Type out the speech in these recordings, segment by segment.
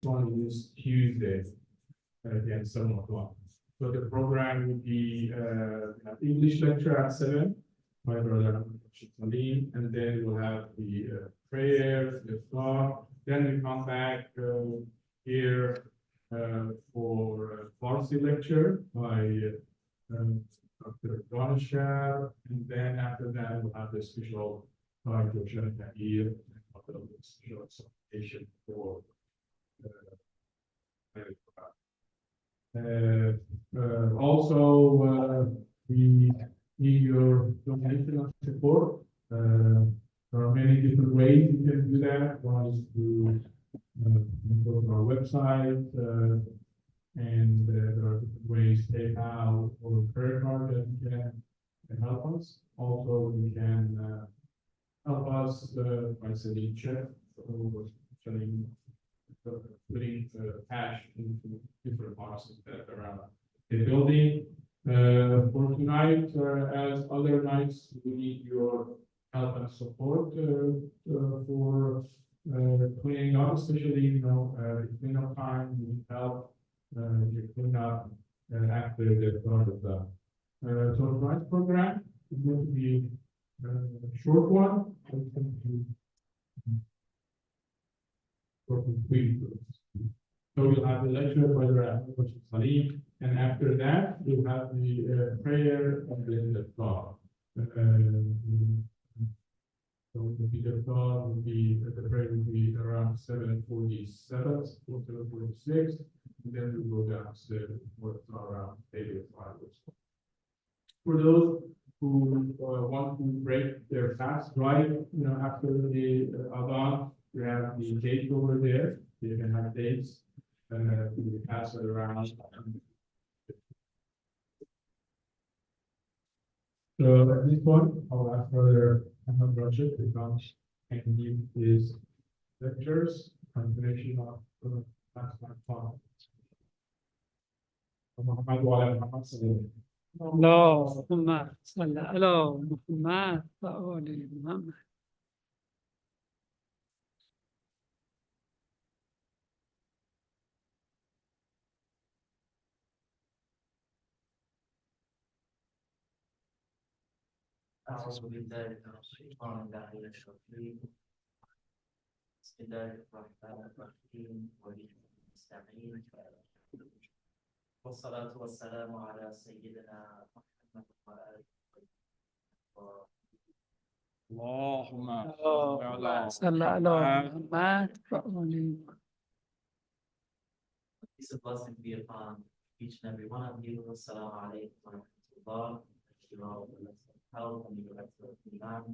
one is Tuesday, again, 7 o'clock. So the program will be English lecture at 7, my brother Salim, and then we'll have the prayer, the iftar. Then we come back here for Farsi lecture by Dr. Donishar, and then after that we'll have the special contribution here and a special presentation for also, we need your donation and support. There are many different ways you can do that. One is to go to our website, and there are different ways, PayPal or credit card that you can help us. Also, you can help us by sending check or sending putting cash into different boxes that are around the building. For tonight, as other nights, we need your help and support for cleaning up, especially the cleanup time. We need help to clean up after the start of the so tonight's program is going to be a short one. It's going to be so we'll have the lecture by Dr. Salim, and after that we'll have the prayer and then the talk. So the talk will be the prayer will be around 7:47, 7:46, and then we'll go downstairs for around 8:05. For those who want to break their fast, right? After the Adhan. We have the date over there. You can have dates, and we pass it around. So at this point, I'll ask Brother Ahmed Rashid to come and give his lectures, continuation of the last talk. اللهم صل على محمد وآل محمد. أعوذ بالله من الشيطان اللعين الرجيم. بسم الله الرحمن الرحيم وبه نستعين والصلاة والسلام على سيدنا محمد وآله اللهم صل على محمد وآل. Peace and blessing be upon each and every one of you. Assalamu alaikum wa rahmatullah. You all health and the rest of the Iman.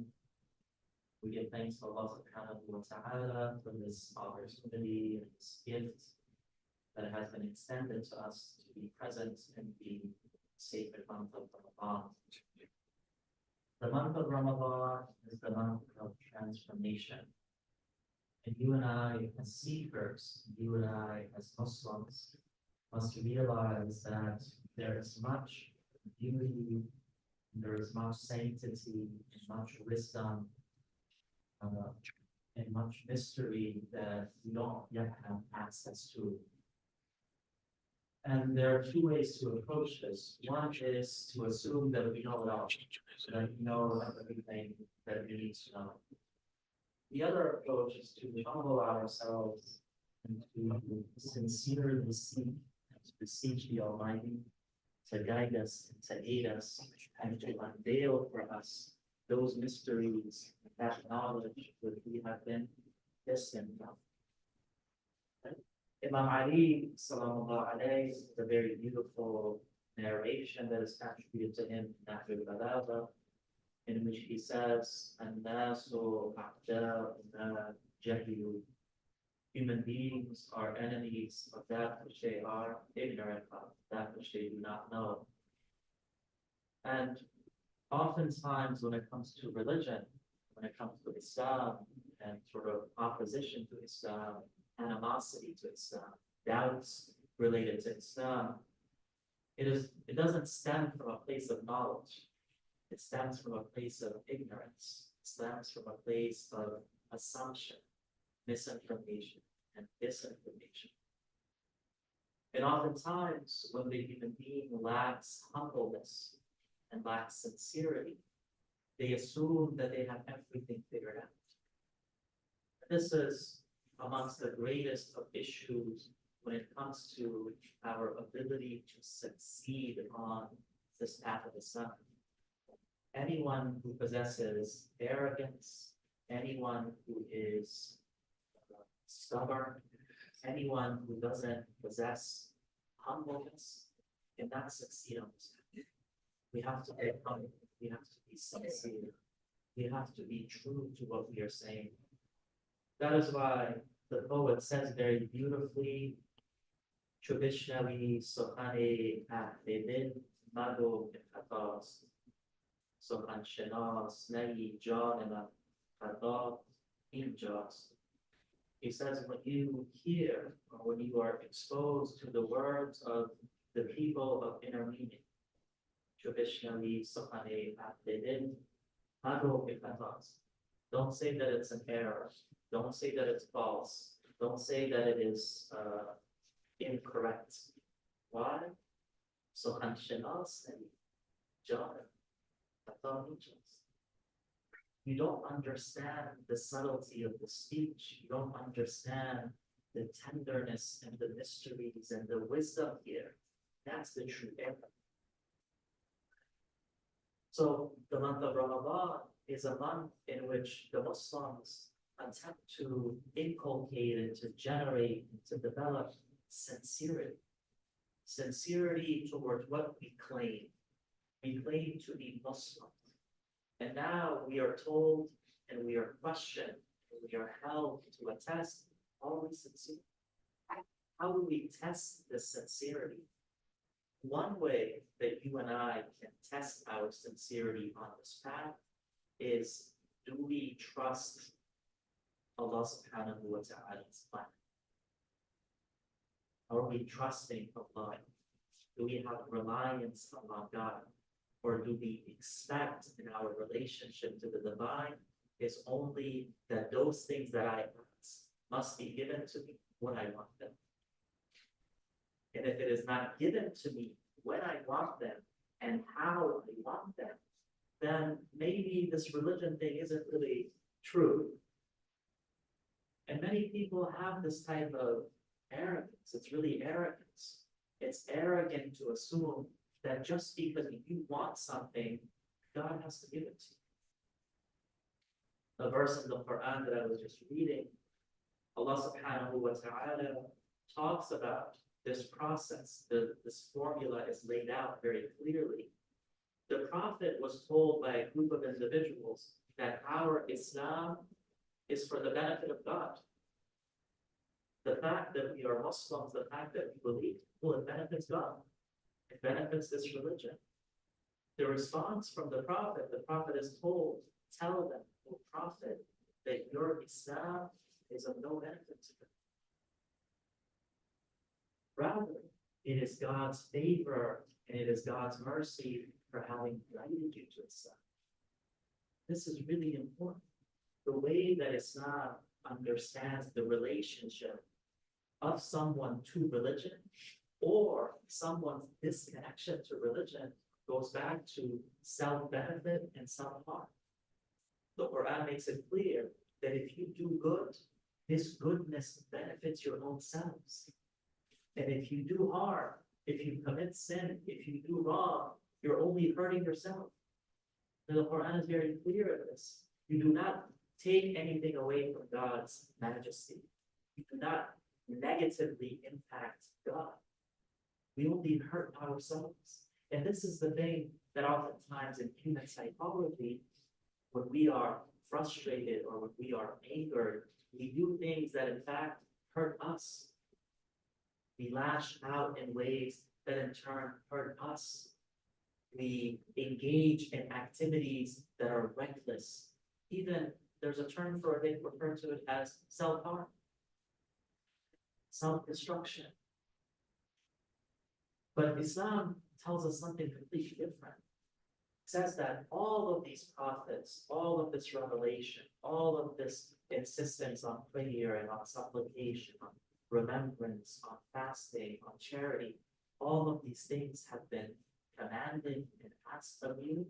We give thanks to Allah subhanahu wa ta'ala for this opportunity and this gift that has been extended to us to be present in the sacred month of Ramadan. The month of Ramadan is the month of transformation. And you and I, as seekers, you and I, as Muslims, must realize that there is much beauty, there is much sanctity, and much wisdom, and much mystery that we don't yet have access to. And there are two ways to approach this. One is to assume that we know it all, that we know everything that we need to know. The other approach is to humble ourselves and to sincerely seek and to beseech the Almighty to guide us, to aid us, and to unveil for us those mysteries, that knowledge that we have been destined from. Imam Ali, sallallahu alayhi, is a very beautiful narration that is attributed to him in Nahjul Balagha, in which he says, "An-nasu a'da'una jahilu." Human beings are enemies of that which they are ignorant of, that which they do not know. And oftentimes when it comes to religion, when it comes to Islam and sort of opposition to Islam, animosity to Islam, doubts related to Islam, it doesn't stem from a place of knowledge. It stems from a place of ignorance. It stems from a place of assumption, misinformation. and disinformation. And oftentimes, when the human being lacks humbleness and lacks sincerity, they assume that they have everything figured out. This is amongst the greatest of issues when it comes to our ability to succeed on this path of Islam. Anyone who possesses arrogance, anyone who is stubborn, anyone who doesn't possess humbleness cannot succeed on this path. We have to be humble. We have to be sincere. We have to be true to what we are saying. That is why the poet says very beautifully, Chubishnavi Sohane Ahdedin Mago Katas Sohan Shenas Nagi Janima Kata Injas. He says, when you hear or when you are exposed to the words of the people of inner meaning, Chubishnavi Sohane Ahdedin Mago Katas. Don't say that it's an error. Don't say that it's false. Don't say that it is incorrect. Why? So you don't understand the subtlety of the speech. You don't understand the tenderness and the mysteries and the wisdom here. That's the true error. So the month of Ramadan is a month in which the Muslims attempt to inculcate and to generate and to develop sincerity. Sincerity towards what we claim. We claim to be Muslim. And now we are told and we are questioned and we are held to a test. Are we sincere? How do we test this sincerity? One way that you and I can test our sincerity on this path is, do we trust Allah subhanahu wa ta'ala's plan? Are we trusting Allah? Do we have reliance on God? Or do we expect in our relationship to the divine is only that those things that I ask must be given to me when I want them? And if it is not given to me when I want them and how I want them, then maybe this religion thing isn't really true. And many people have this type of arrogance. It's really arrogance. It's arrogant to assume that just because you want something, God has to give it to you. The verse in the Quran that I was just reading, Allah subhanahu wa ta'ala talks about this process. This formula is laid out very clearly. The Prophet was told by a group of individuals that our Islam is for the benefit of God. The fact that we are Muslims, the fact that we believe, well, it benefits God. It benefits this religion. The response from the Prophet is told, tell them, O Prophet, that your Islam is of no benefit to them. Rather, it is God's favor and it is God's mercy for having guided you to Islam. This is really important. The way that Islam understands the relationship of someone to religion or someone's disconnection to religion goes back to self-benefit and self-harm. The Quran makes it clear that if you do good, this goodness benefits your own selves. And if you do harm, if you commit sin, if you do wrong, you're only hurting yourself. And the Quran is very clear of this. You do not take anything away from God's majesty. You do not negatively impact God. We only hurt ourselves. And this is the thing that oftentimes in human psychology, when we are frustrated or when we are angered, we do things that in fact hurt us. We lash out in ways that in turn hurt us. We engage in activities that are reckless. Even there's a term for it, they refer to it as self-harm, self-destruction. But Islam tells us something completely different. It says that all of these prophets, all of this revelation, all of this insistence on prayer and on supplication, on remembrance, on fasting, on charity, all of these things have been commanded and asked of you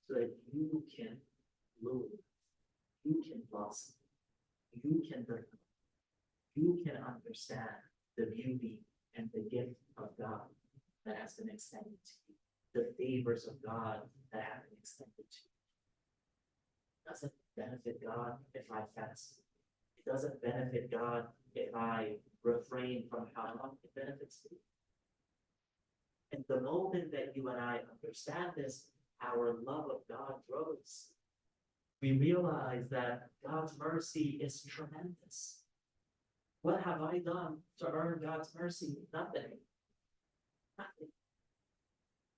so that you can rule, you can blossom, you can bring, you can understand the beauty and the gift of God that has been extended to you, the favors of God that have been extended to you. It doesn't benefit God if I fast. It doesn't benefit God if I refrain from haram. It benefits me. And the moment that you and I understand this, our love of God grows. We realize that God's mercy is tremendous. What have I done to earn God's mercy? Nothing. Nothing.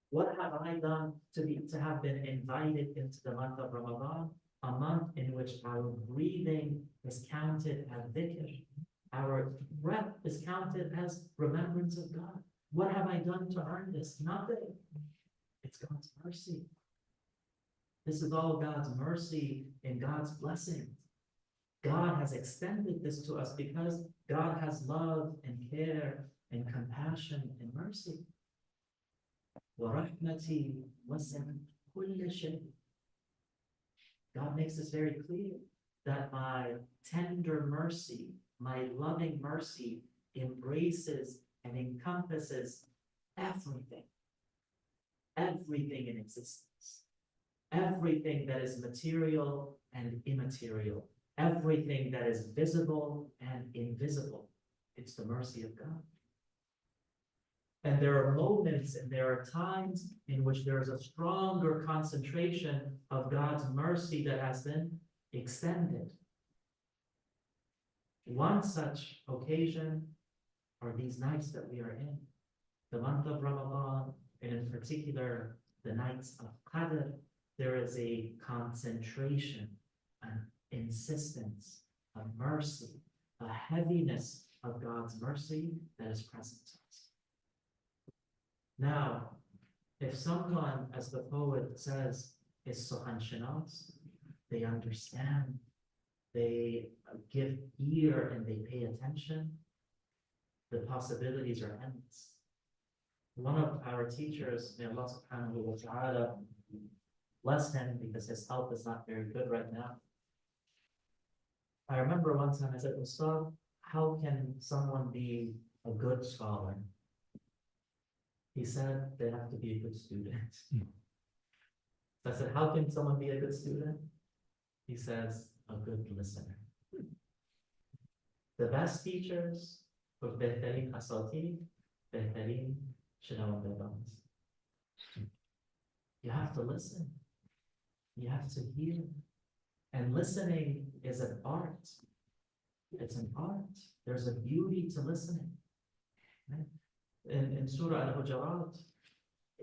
What have I done to have been invited into the month of Ramadan? A month in which our breathing is counted as dhikr. Our breath is counted as remembrance of God. What have I done to earn this? Nothing. It's God's mercy. This is all God's mercy and God's blessing. God has extended this to us because God has love and care and compassion and mercy. وَرَحْمَتِي وَسِعَتْ كُلَّ شَيْءٍ. God makes this very clear that my tender mercy, my loving mercy embraces and encompasses everything, everything in existence, everything that is material and immaterial, everything that is visible and invisible. It's the mercy of God. And there are moments and there are times in which there is a stronger concentration of God's mercy that has been extended. One such occasion are these nights that we are in, the month of Ramadan, and in particular, the nights of Qadr. There is a concentration, an insistence, a mercy, a heaviness of God's mercy that is present to us. Now, if someone, as the poet says, is Sohan Shanas, they understand, they give ear and they pay attention, the possibilities are endless. One of our teachers, may Allah subhanahu wa ta'ala bless him because his health is not very good right now. I remember one time I said, Ustad, how can someone be a good scholar? He said they have to be a good student. So I said, how can someone be a good student? He says, a good listener. The best teachers with بهترين أساتذة بهترين شنوندگان. You have to listen. You have to hear. And listening is an art. It's an art. There's a beauty to listening. Right? In Surah Al-Hujurat,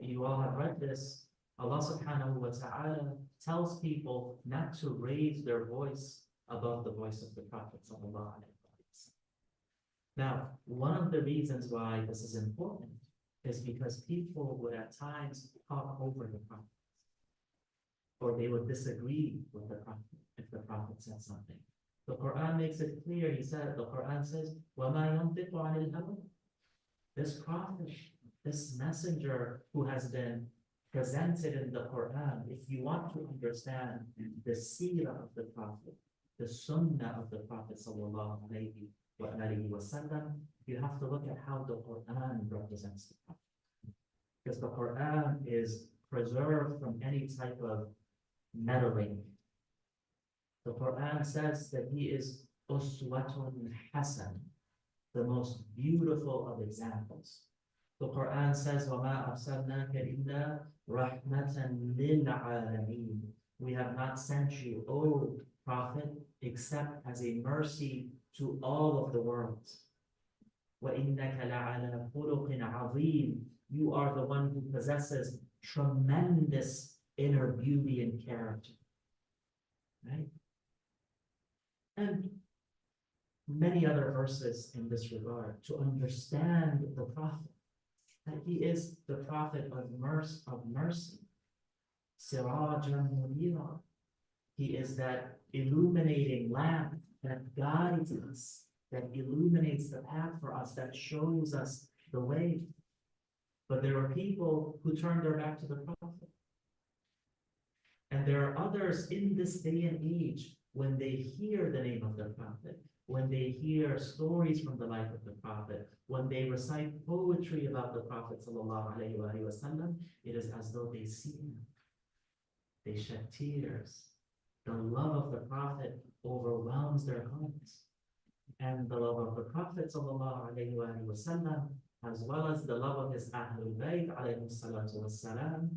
you all have read this, Allah subhanahu wa ta'ala tells people not to raise their voice above the voice of the Prophet sallallahu alaihi wasallam. Now, one of the reasons why this is important is because people would at times talk over the Prophet, or they would disagree with the Prophet if the Prophet said something. The Quran makes it clear. The Quran says, وَمَا يَنْطِقُ عَنِ الْهَوَىٰ. This prophet, this messenger who has been presented in the Quran, if you want to understand the seerah of the Prophet, the sunnah of the Prophet sallallahu alayhi wa sallam, you have to look at how the Quran represents the Prophet. Because the Quran is preserved from any type of meddling. The Quran says that he is uswatun hasan, the most beautiful of examples. The Quran says, وَمَا أَرْسَلْنَاكَ إِلَّا رَحْمَةً لِلْعَالَمِينَ. We have not sent you, O Prophet, except as a mercy to all of the worlds. وَإِنَّكَ لَعَلَى خُلُقٍ عَظِيمٍ. You are the one who possesses tremendous inner beauty and character. Right? And many other verses in this regard to understand the Prophet, that he is the Prophet of mercy, Sirajan Munira. He is that illuminating lamp that guides us, that illuminates the path for us, that shows us the way. But there are people who turn their back to the Prophet. And there are others in this day and age, when they hear the name of the Prophet, when they hear stories from the life of the Prophet, when they recite poetry about the Prophet ﷺ, it is as though they see him. They shed tears. The love of the Prophet overwhelms their hearts. And the love of the Prophet ﷺ, as well as the love of his Ahlul Bayt ﷺ,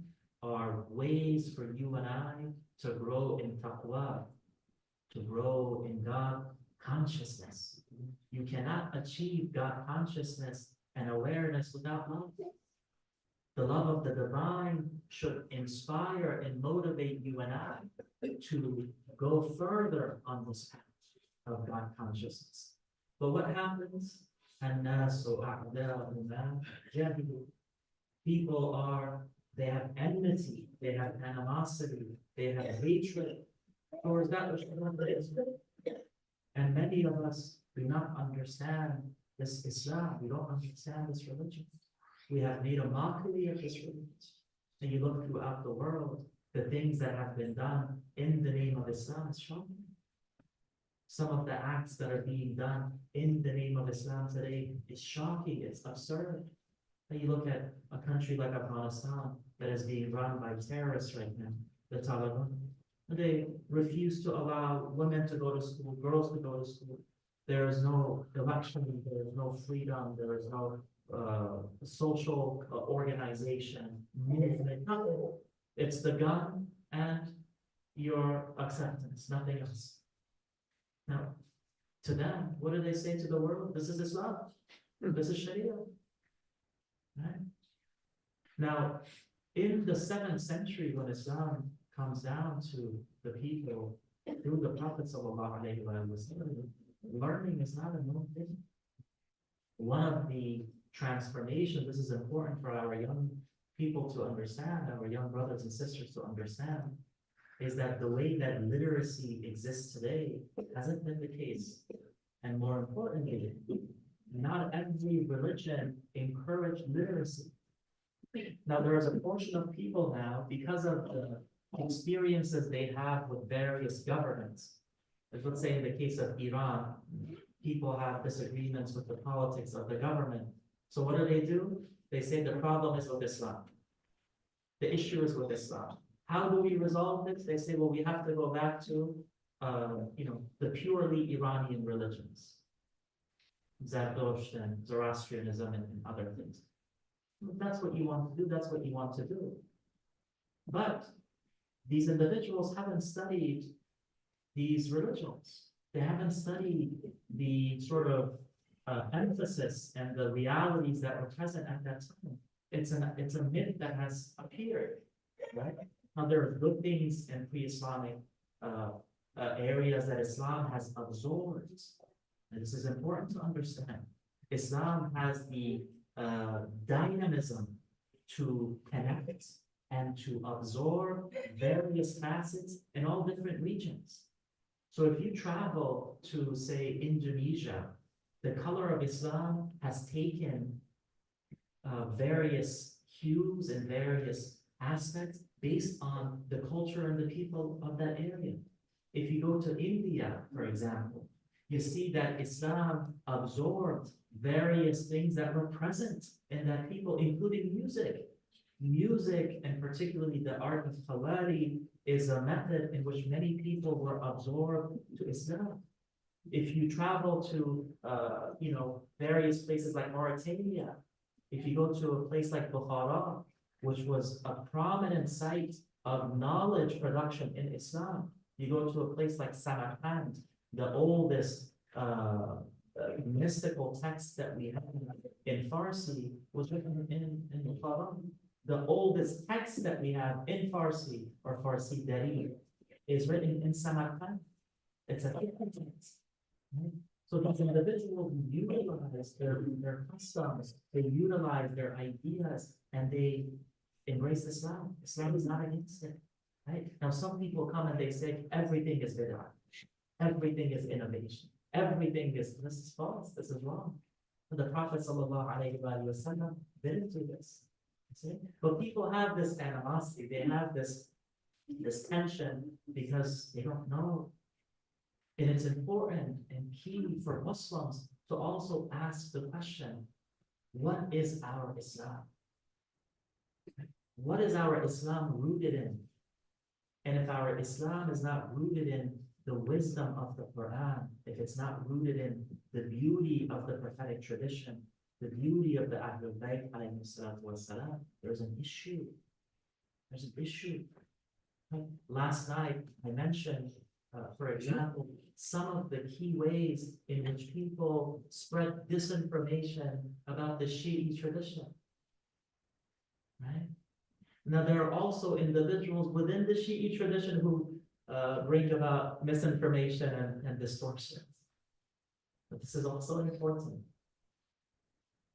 are ways for you and I to grow in taqwa, to grow in God consciousness. You cannot achieve God consciousness and awareness without love. The love of the divine should inspire and motivate you and I to go further on this path of God consciousness. But what happens? People they have enmity, they have animosity, they have hatred towards that which God is. And many of us do not understand this Islam. We don't understand this religion. We have made a mockery of this religion. And you look throughout the world, the things that have been done in the name of Islam is shocking. Some of the acts that are being done in the name of Islam today is shocking, it's absurd. And you look at a country like Afghanistan that is being run by terrorists right now, the Taliban. They refuse to allow women to go to school, girls to go to school. There is no election, there is no freedom, there is no social organization, movement, nothing. It's the gun and your acceptance, nothing else. Now, to them, what do they say to the world? This is Islam. This is Sharia. Right? Now, in the 7th century, when Islam comes down to the people through the Prophet ﷺ, learning is not a known thing. One of the transformations, this is important for our young people to understand, our young brothers and sisters to understand, is that the way that literacy exists today hasn't been the case. And more importantly, not every religion encouraged literacy. Now, there is a portion of people now, because of the experiences they have with various governments. Let's say in the case of Iran, people have disagreements with the politics of the government. So what do? They say the problem is with Islam. The issue is with Islam. How do we resolve this? They say, well, we have to go back to, the purely Iranian religions, Zerdusht and Zoroastrianism and other things. If that's what you want to do, that's what you want to do. But these individuals haven't studied these religions. They haven't studied the sort of emphasis and the realities that were present at that time. It's a myth that has appeared, right? Now, there are good things in pre-Islamic areas that Islam has absorbed. And this is important to understand. Islam has the dynamism to connect and to absorb various facets in all different regions. So if you travel to, say, Indonesia, the color of Islam has taken various hues and various aspects based on the culture and the people of that area. If you go to India, for example, you see that Islam absorbed various things that were present in that people, including music. Music, and particularly the art of Khawari, is a method in which many people were absorbed to Islam. If you travel to, various places like Mauritania, if you go to a place like Bukhara, which was a prominent site of knowledge production in Islam, you go to a place like Samarkand, the oldest mystical text that we have in Farsi was written in Bukhara. The oldest text that we have in Farsi, or Farsi Dari, is written in Samarkand. It's a text. Right? So these individuals utilize their customs, they utilize their ideas, and they embrace Islam. Islam is not against it. Right? Now, some people come and they say everything is bid'ah. Everything is innovation. Everything is, this is false, this is wrong. But the Prophet ﷺ didn't do this. See? But people have this animosity, they have this tension because they don't know. And it's important and key for Muslims to also ask the question, what is our Islam? What is our Islam rooted in? And if our Islam is not rooted in the wisdom of the Quran, if it's not rooted in the beauty of the prophetic tradition, the beauty of the Ahlul Bayt, there's an issue. There's an issue. Last night, I mentioned, for example, some of the key ways in which people spread disinformation about the Shi'i tradition. Right? Now, there are also individuals within the Shi'i tradition who bring about misinformation and distortions. But this is also important.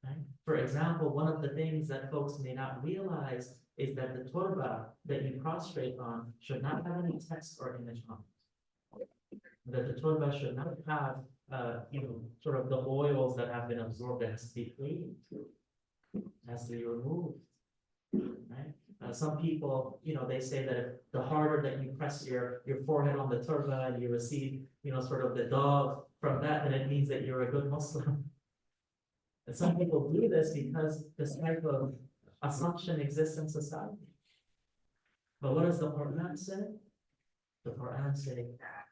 Right? For example, one of the things that folks may not realize is that the turba that you prostrate on should not have any text or image on it. That the turba should not have, sort of the oils that have been absorbed. It has to be cleaned. It has to be removed. Right? Some people, they say that if the harder that you press your forehead on the turba and you receive, sort of the dog from that, then it means that you're a good Muslim. And some people do this because this type of assumption exists in society. But what does the Quran say? The Quran says,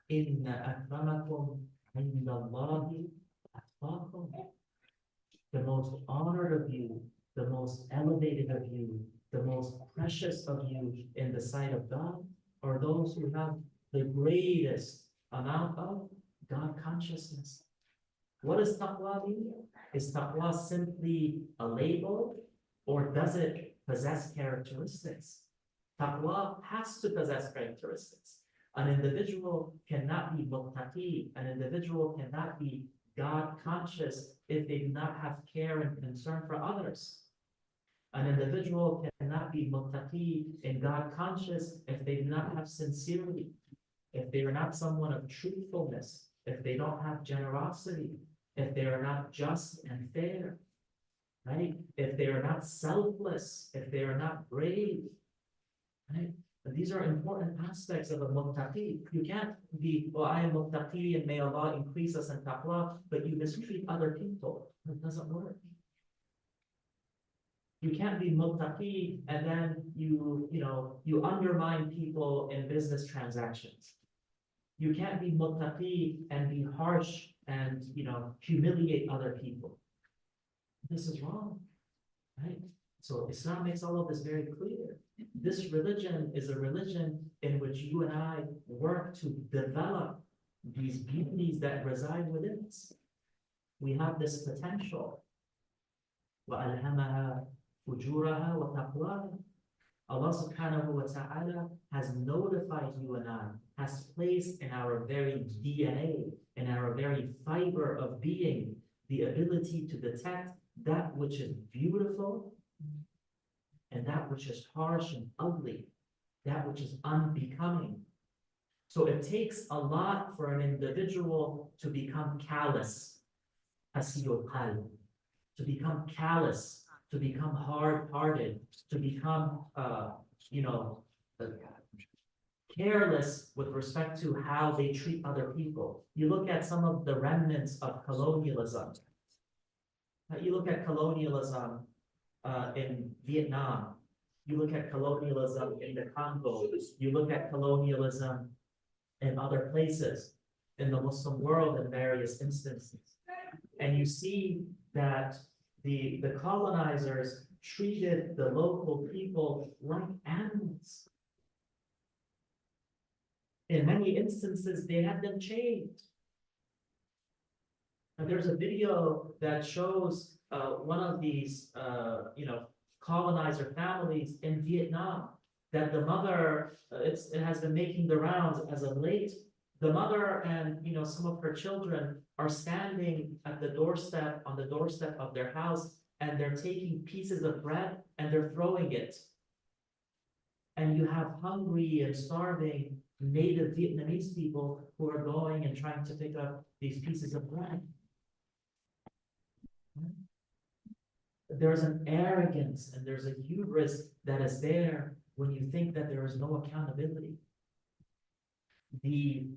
Inna akramakum indallahi atqakum. The most honored of you, the most elevated of you, the most precious of you in the sight of God are those who have the greatest amount of God consciousness. What does taqwa mean? Is taqwa simply a label, or does it possess characteristics? Taqwa has to possess characteristics. An individual cannot be muttaqi, an individual cannot be God conscious if they do not have care and concern for others. An individual cannot be muttaqi and God conscious if they do not have sincerity, if they are not someone of truthfulness, if they don't have generosity, if they are not just and fair, right? If they are not selfless, if they are not brave, right? And these are important aspects of a muttaqi. You can't be, well, I am muttaqi and may Allah increase us in taqwa, but you mistreat other people. It doesn't work. You can't be muttaqi and then you undermine people in business transactions. You can't be muttaqi and be harsh and humiliate other people. This is wrong, right? So Islam makes all of this very clear. This religion is a religion in which you and I work to develop these beauties that reside within us. We have this potential. وَأَلْهَمَهَا فُجُورَهَا وَتَقْوَاهَا. Allah subhanahu wa ta'ala has notified you and I, has placed in our very DNA, in our very fiber of being, the ability to detect that which is beautiful and that which is harsh and ugly, that which is unbecoming. So it takes a lot for an individual to become callous, to become callous, to become hard-hearted, to become, careless with respect to how they treat other people. You look at some of the remnants of colonialism. You look at colonialism in Vietnam. You look at colonialism in the Congo. You look at colonialism in other places in the Muslim world in various instances. And you see that the colonizers treated the local people like animals. In many instances, they had them chained. And there's a video that shows one of these, colonizer families in Vietnam, that the mother, it has been making the rounds as of late. The mother and some of her children are standing at the doorstep, on the doorstep of their house, and they're taking pieces of bread and they're throwing it. And you have hungry and starving native Vietnamese people who are going and trying to pick up these pieces of bread. There's an arrogance and there's a hubris that is there when you think that there is no accountability. The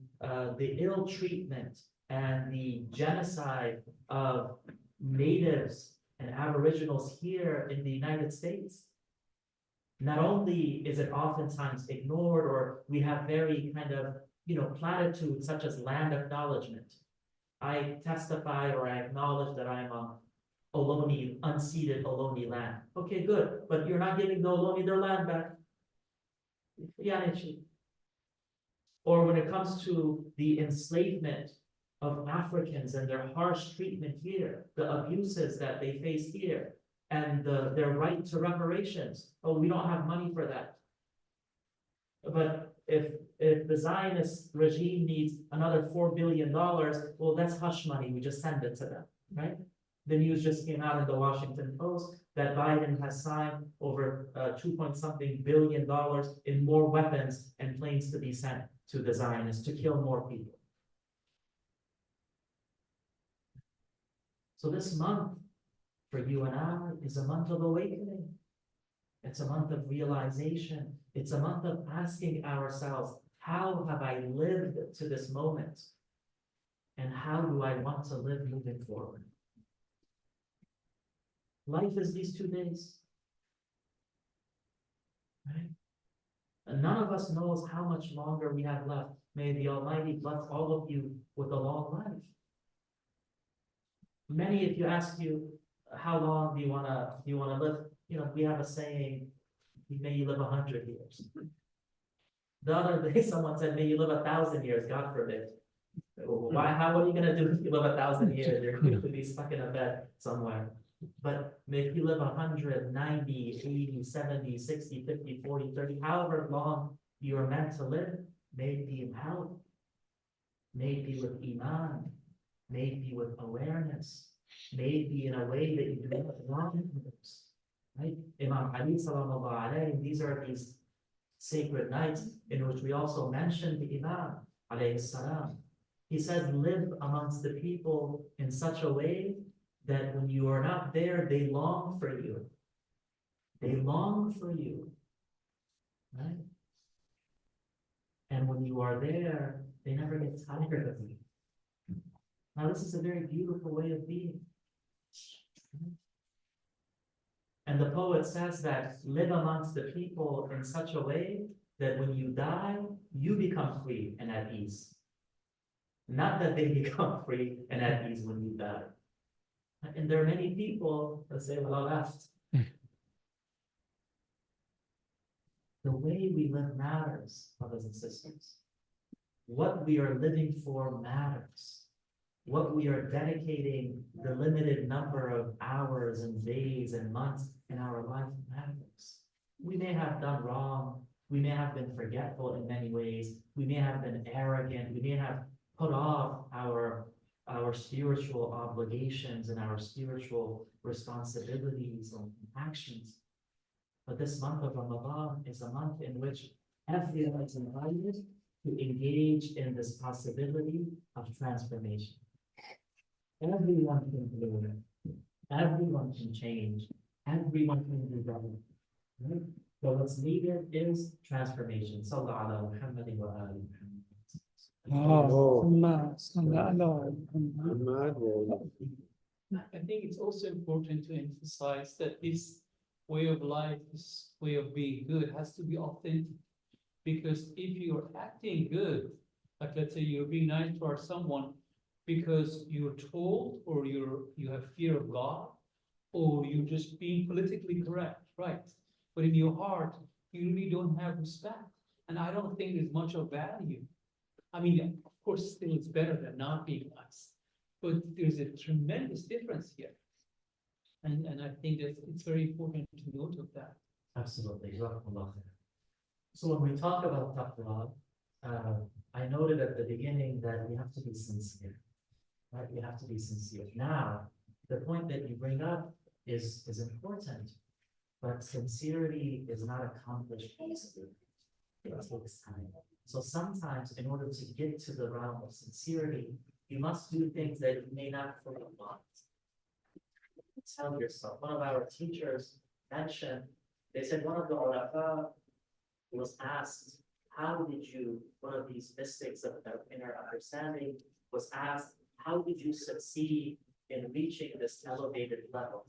ill treatment and the genocide of natives and aboriginals here in the United States. Not only is it oftentimes ignored, or we have very kind of, platitudes such as land acknowledgement. I testify or I acknowledge that I'm a Ohlone, unceded Ohlone land. Okay, good, but you're not giving the Ohlone their land back. Or when it comes to the enslavement of Africans and their harsh treatment here, the abuses that they face here, and their right to reparations. Oh, we don't have money for that. But if the Zionist regime needs another $4 billion, well, that's hush money. We just send it to them, right? The news just came out in the Washington Post that Biden has signed over $2 billion in more weapons and planes to be sent to the Zionists to kill more people. So this month for you and I is a month of awakening. It's a month of realization. It's a month of asking ourselves, how have I lived to this moment? And how do I want to live moving forward? Life is these 2 days, right? And none of us knows how much longer we have left. May the Almighty bless all of you with a long life. Many, if you ask you, how long do you wanna live? We have a saying, may you live 100 years. The other day, someone said, may you live 1,000 years, God forbid. What are you gonna do if you live 1,000 years? You're going to be stuck in a bed somewhere. But if you live 100, 90, 80, 70, 60, 50, 40, 30, however long you are meant to live, may it be in health, may it be with Iman, may it be with awareness, may it be in a way that you do not wrong others. Right? Imam Ali sallallahu alayhi, these are these sacred nights in which we also mention the Imam alayhi salam. He says, live amongst the people in such a way that when you are not there, they long for you. They long for you. Right? And when you are there, they never get tired of you. Now, this is a very beautiful way of being. And the poet says that live amongst the people in such a way that when you die, you become free and at ease. Not that they become free and at ease when you die. And there are many people that say, well, I left. The way we live matters, brothers and sisters. What we are living for matters. What we are dedicating the limited number of hours and days and months in our life matters. We may have done wrong. We may have been forgetful in many ways. We may have been arrogant. We may have put off our spiritual obligations and our spiritual responsibilities and actions. But this month of Ramadan is a month in which everyone is invited to engage in this possibility of transformation. Everyone can do it. Everyone can change. Everyone can do better. Right? So what's needed is transformation. Sallallahu ala Muhammadin wa ali I think it's also important to emphasize that this way of life, this way of being good has to be authentic. Because if you're acting good, like let's say you're being nice towards someone because you're told or you have fear of God, or you're just being politically correct, right? But in your heart, you really don't have respect. And I don't think there's much of value. I mean, of course, still it's better than not being nice. But there's a tremendous difference here. And I think that it's very important to note of that. Absolutely. So when we talk about taqwa, I noted at the beginning that we have to be sincere. Right? We have to be sincere. Now, the point that you bring up is important, but sincerity is not accomplished easily. It takes time. So sometimes in order to get to the realm of sincerity, you must do things that you may not fully want. Tell yourself. One of our teachers mentioned, they said one of the ulama was asked, how did you, one of these mystics of their inner understanding was asked, how did you succeed in reaching this elevated level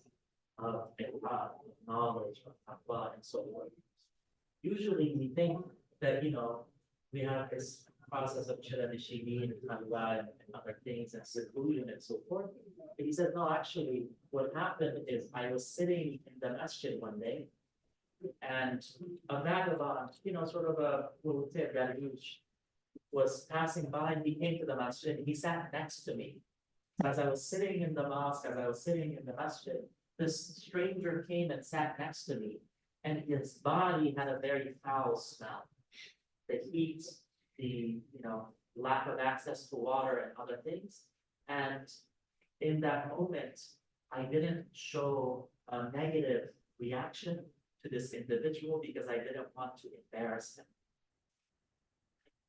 of knowledge, of taqwa, and so forth? Usually we think that, we have this process of chilanishini and taqwa and other things and seclusion and so forth. But he said, no, actually, what happened is I was sitting in the masjid one day, and a vagabond, sort of a little was passing by, and he came to the masjid, and he sat next to me. As I was sitting in the mosque, as I was sitting in the masjid, this stranger came and sat next to me, and his body had a very foul smell. The heat, the lack of access to water and other things. And in that moment, I didn't show a negative reaction to this individual because I didn't want to embarrass him.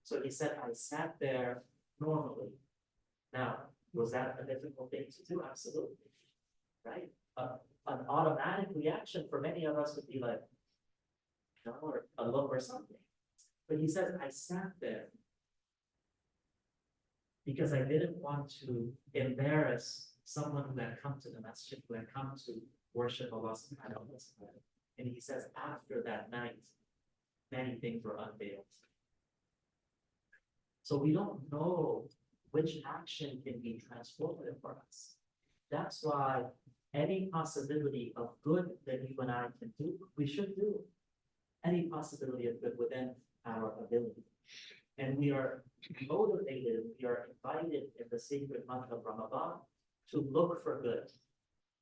So he said, I sat there normally. Now, was that a difficult thing to do? Absolutely. Right? An automatic reaction for many of us would be like, or a look or something. But he says, I sat there because I didn't want to embarrass someone who had come to the masjid, who had come to worship Allah subhanahu wa ta'ala. And he says, after that night, many things were unveiled. So we don't know which action can be transformative for us. That's why any possibility of good that you and I can do, we should do. Any possibility of good within our ability. And we are motivated, we are invited in the sacred month of Ramadan to look for good.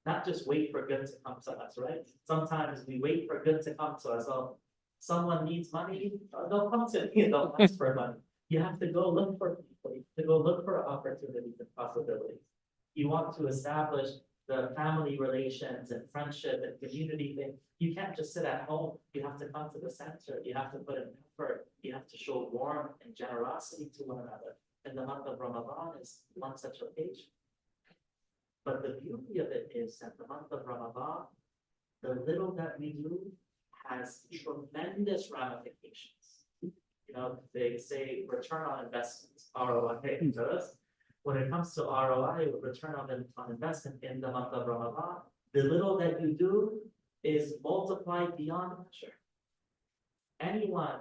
Not just wait for good to come to us, right? Sometimes we wait for good to come to us. Oh, someone needs money, they'll come to me, they'll ask for money. You have to go look for people, you have to go look for opportunities and possibilities. You want to establish the family relations and friendship and community thing. You can't just sit at home. You have to come to the center. You have to put in effort. You have to show warmth and generosity to one another. And the month of Ramadan is one such occasion. But the beauty of it is that the month of Ramadan, the little that we do has tremendous ramifications. They say return on investment, ROI, does. When it comes to ROI, return on investment in the month of Ramadan, the little that you do is multiplied beyond measure. Anyone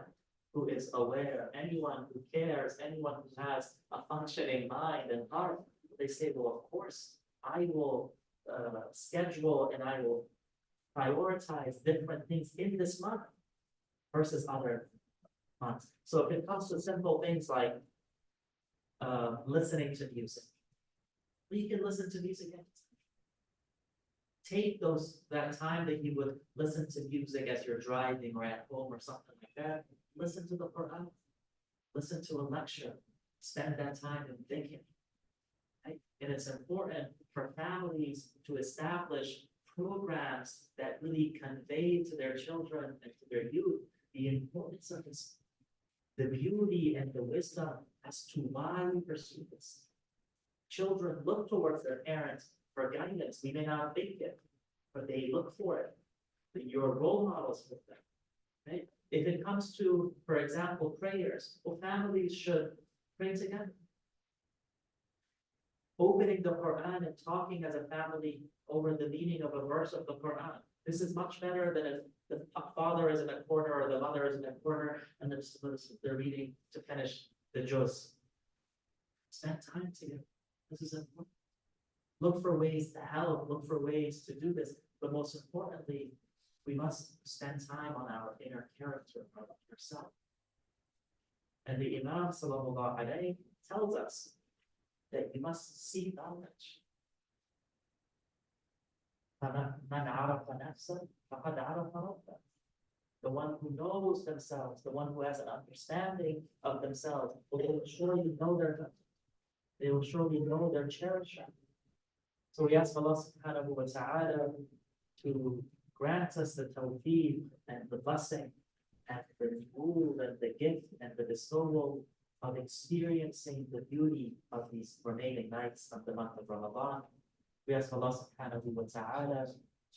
who is aware, anyone who cares, anyone who has a functioning mind and heart, they say, well, of course, I will schedule and I will prioritize different things in this month versus other months. So if it comes to simple things like listening to music, you can listen to music anytime. Take that time that you would listen to music as you're driving or at home or something like that. Listen to the Quran, listen to a lecture, spend that time in thinking. Right? And it's important for families to establish programs that really convey to their children and to their youth the importance of this, the beauty and the wisdom as to why we pursue this. Children look towards their parents for guidance. We may not think it, but they look for it. That you're role models with them. Right? If it comes to, for example, prayers, well, families should pray together. Opening the Quran and talking as a family over the meaning of a verse of the Quran. This is much better than if the father is in a corner or the mother is in a corner and they're reading to finish the juz. Spend time together. This is important. Look for ways to help, look for ways to do this. But most importantly, we must spend time on our inner character of ourselves. And the Imam sallallahu alayhi tells us that you must seek knowledge. The one who knows themselves, the one who has an understanding of themselves, they will surely know they will surely know their cherisher. So we ask Allah subhanahu wa ta'ala to grant us the tawfiq and the blessing and the rule and the gift and the bestowal of experiencing the beauty of these remaining nights of the month of Ramadan. We ask Allah subhanahu wa ta'ala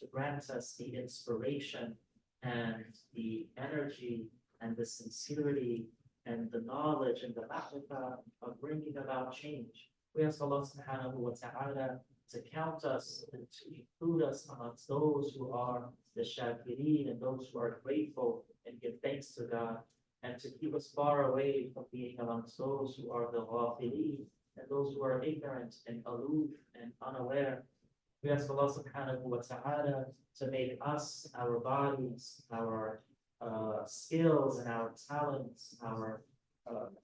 to grant us the inspiration and the energy and the sincerity and the knowledge and the ma'rifah of bringing about change. We ask Allah subhanahu wa ta'ala to count us and to include us amongst those who are the shakirin and those who are grateful and give thanks to God, and to keep us far away from being amongst those who are the ghafilin and those who are ignorant and aloof and unaware. We ask Allah subhanahu wa ta'ala to make us, our bodies, our skills and our talents, our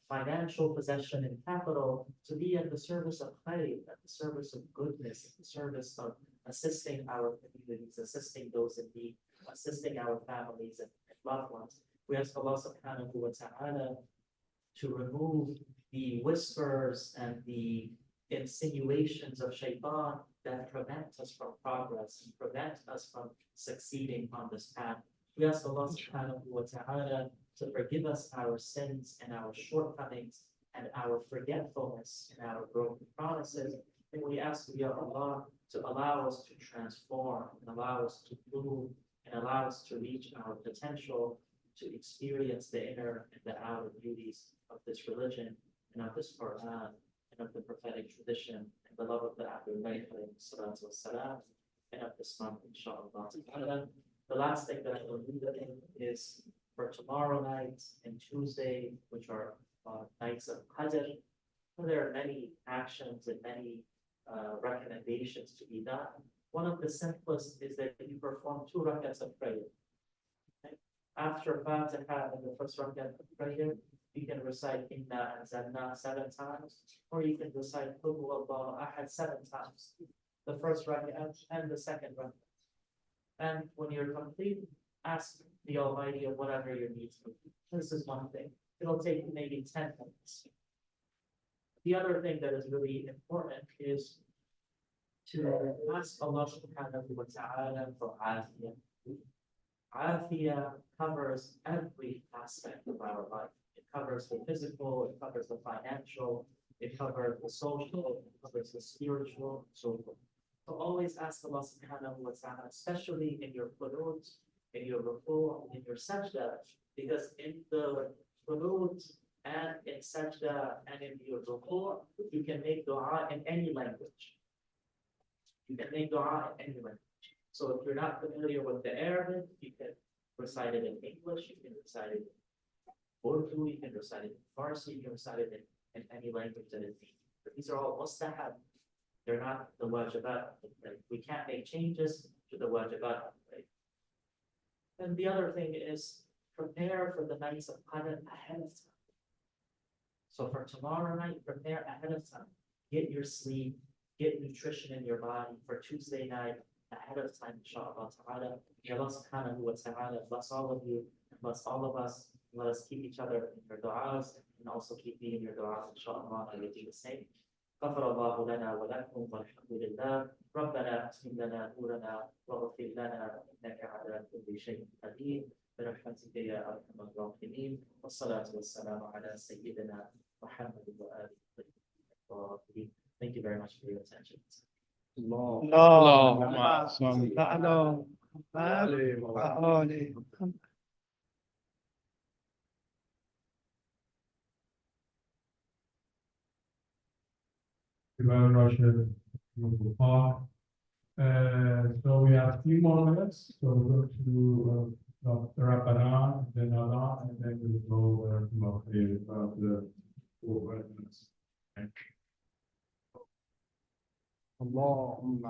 financial possession and capital to be at the service of khayr, at the service of goodness, at the service of assisting our communities, assisting those in need, assisting our families and loved ones. We ask Allah subhanahu wa ta'ala to remove the whispers and the insinuations of shaitan that prevent us from progress and prevent us from succeeding on this path. We ask Allah subhanahu wa ta'ala to forgive us our sins and our shortcomings and our forgetfulness and our broken promises. And we ask Ya Allah to allow us to transform and allow us to move and allow us to reach our potential, to experience the inner and the outer beauties of this religion and of this Quran and of the prophetic tradition and the love of the Ahlul Bayt and of this month, inshallah. The last thing that I will leave in is for tomorrow night and Tuesday, which are nights of Qadr. There are many actions and many recommendations to be done. One of the simplest is that you perform 2 rakats of prayer. Okay? After Fatiha and the first rakat of prayer, you can recite Inna Anzalna 7 times, or you can recite Qul Huwallahu Ahad 7 times. The first rakat and the second rakat. And when you're complete, ask the Almighty of whatever your needs may be. This is one thing. It'll take you maybe 10 minutes. The other thing that is really important is to ask Allah subhanahu wa ta'ala for afiyah. Afiyah covers every aspect of our life. It covers the physical, it covers the financial, it covers the social, it covers the spiritual, and so forth. So always ask Allah subhanahu wa ta'ala, especially in your qunut, in your ruku, in your sajda, because in the qunut and in sajda and in your ruku, you can make dua in any language. You can make dua in any language. So if you're not familiar with the Arabic, you can recite it in English, you can recite it in Urdu, you can recite it in Farsi, you can recite it in any language that is needed. But these are all mustahab. They're not the wajibat. We can't make changes to the wajibat. Right? And the other thing is prepare for the nights of Qadr ahead of time. So for tomorrow night, prepare ahead of time. Get your sleep, get nutrition in your body for Tuesday night ahead of time, inshallah ta'ala. May Allah subhanahu wa ta'ala bless all of you and bless all of us. Let us keep each other in your du'as and also keep me in your du'as, inshallah. I will do the same. غفر الله لنا ولكم والحمد لله. ربنا أتم لنا نورنا واغفر لنا إنك على كل شيء قدير برحمتك يا أرحم الراحمين. والصلاة والسلام على سيدنا محمد وآله الطاهرين. Thank you very much for your attention. اللهم صل على محمد وآل محمد. Very much, so we have 3 more minutes. So we're going to Ramadan, then Allah, and then we'll go to the 4 minutes. Thank you. اللهم